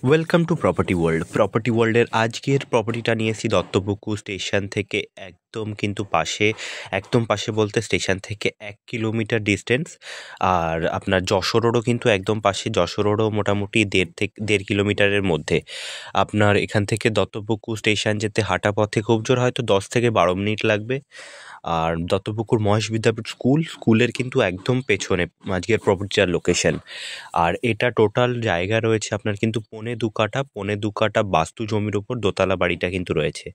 Welcome to property world. Property ওয়ার্ল্ডের আজকের প্রপার্টিটা নিয়ে এসেছি দত্তপুকুর স্টেশন থেকে একদম পাশে বলতে স্টেশন থেকে 1 কিলোমিটার ডিস্টেন্স। আর আপনার যশোর রোডও কিন্তু একদম পাশে, যশোর রোডও মোটামুটি 1.5 কিলোমিটারের মধ্যে। আপনার এখান থেকে দত্তপুকুর স্টেশন যেতে হাঁটা পথে খুব জোর হয়তো 10 থেকে 12 মিনিট লাগবে। আর দত্তপুকুর মহেশ বিদ্যাপীঠ স্কুলের কিন্তু একদম পেছনে আজকের প্রপার্টিটার লোকেশন। আর এটা টোটাল জায়গা রয়েছে আপনার কিন্তু 2.25 কাঠা বাস্তু জমির ওপর দোতলা বাড়িটা কিন্তু রয়েছে।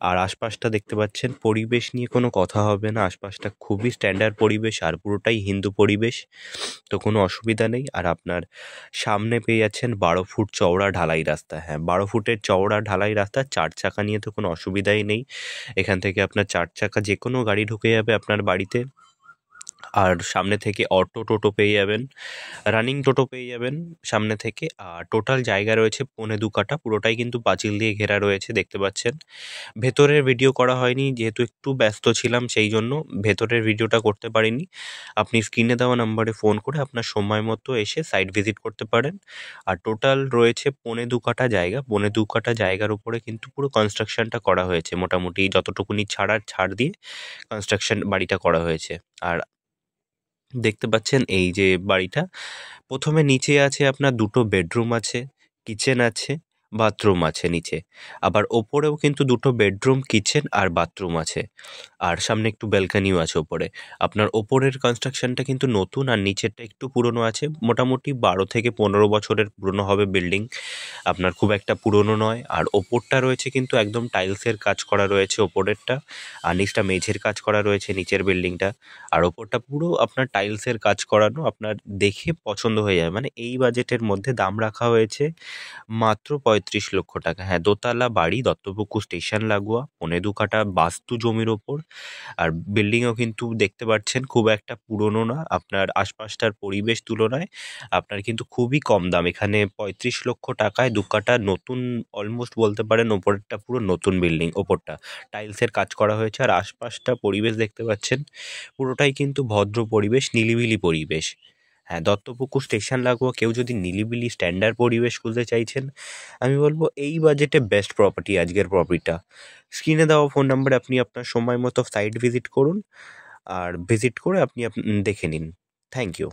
আর আশপাশটা দেখতে পাচ্ছেন, পরিবেশ নিয়ে কোনো কথা হবে না, আশপাশটা খুবই স্ট্যান্ডার্ড পরিবেশ আর পুরোটাই হিন্দু পরিবেশ, তো কোনো অসুবিধা নেই। আর আপনার সামনে পেয়ে যাচ্ছেন 12 ফুট চওড়া ঢালাই রাস্তা। হ্যাঁ, 12 ফুটের চওড়া ঢালাই রাস্তা, 4 চাকা নিয়ে তো কোনো অসুবিধাই নেই। এখান থেকে আপনার 4 চাকা যে কোনো গাড়ি ঢুকে যাবে আপনার বাড়িতে। আর সামনে থেকে অটো টোটো পেয়ে যাবেন, রানিং টোটো পেয়ে যাবেন সামনে থেকে। আর টোটাল জায়গা রয়েছে 2.25 কাঠা, পুরোটাই কিন্তু পাঁচিল দিয়ে ঘেরা রয়েছে, দেখতে পাচ্ছেন। ভেতরের ভিডিও করা হয়নি যেহেতু একটু ব্যস্ত ছিলাম, সেই জন্য ভেতরের ভিডিওটা করতে পারিনি। আপনি স্ক্রিনে দেওয়া নাম্বারে ফোন করে আপনার সময় মতো এসে সাইট ভিজিট করতে পারেন। আর টোটাল রয়েছে 2.25 কাঠা জায়গা, 2.25 কাঠা জায়গার উপরে কিন্তু পুরো কনস্ট্রাকশনটা করা হয়েছে, মোটামুটি যতটুকুনি ছাড় দিয়ে কনস্ট্রাকশন বাড়িটা করা হয়েছে। আর দেখতে পাচ্ছেন এই যে বাড়িটা, প্রথমে নিচে আছে আপনার 2টো বেডরুম আছে, কিচেন আছে, বাথরুম আছে নিচে। আবার ওপরেও কিন্তু 2টো বেডরুম, কিচেন আর বাথরুম আছে। আর সামনে একটু ব্যালকানিও আছে ওপরে। আপনার ওপরের কনস্ট্রাকশনটা কিন্তু নতুন আর নিচেরটা একটু পুরনো আছে, মোটামুটি 12 থেকে 15 বছরের পুরনো হবে বিল্ডিং, আপনার খুব একটা পুরনো নয়। আর ওপরটা রয়েছে কিন্তু একদম টাইলসের কাজ করা রয়েছে ওপরেরটা, আর নিচটা মেঝের কাজ করা রয়েছে নিচের বিল্ডিংটা। আর ওপরটা পুরো আপনার টাইলসের কাজ করানো, আপনার দেখে পছন্দ হয়ে যাবে। মানে এই বাজেটের মধ্যে দাম রাখা হয়েছে মাত্র 35 লক্ষ টাকা। হ্যাঁ, দোতলা বাড়ি, দত্তপুকুর স্টেশন লাগোয়া, 2.25 কাঠা বাস্তু জমির ওপর। আর বিল্ডিংও কিন্তু দেখতে পাচ্ছেন খুব একটা পুরনো না, আপনার আশপাশটার পরিবেশ তুলনায় আপনার কিন্তু খুবই কম দাম এখানে। 35 লক্ষ টাকায় 2 কাঠা নতুন, অলমোস্ট বলতে পারেন ওপরেরটা পুরো নতুন বিল্ডিং, ওপরটা টাইলসের কাজ করা হয়েছে। আর আশপাশটা পরিবেশ দেখতে পাচ্ছেন পুরোটাই কিন্তু ভদ্র পরিবেশ, নিলিবিলি পরিবেশ। হ্যাঁ, দত্তপুকুর স্টেশন লাগোয়া কেউ যদি নিলিবিলি স্ট্যান্ডার্ড পরিবেশ খুঁজতে চাইছেন, আমি বলবো এই বাজেটে বেস্ট প্রপার্টি আজকের প্রপার্টিটা। স্ক্রিনে দেওয়া ফোন নাম্বারে আপনি আপনার সময় মতো সাইট ভিজিট করুন, আর ভিজিট করে আপনি দেখে নিন। Thank you.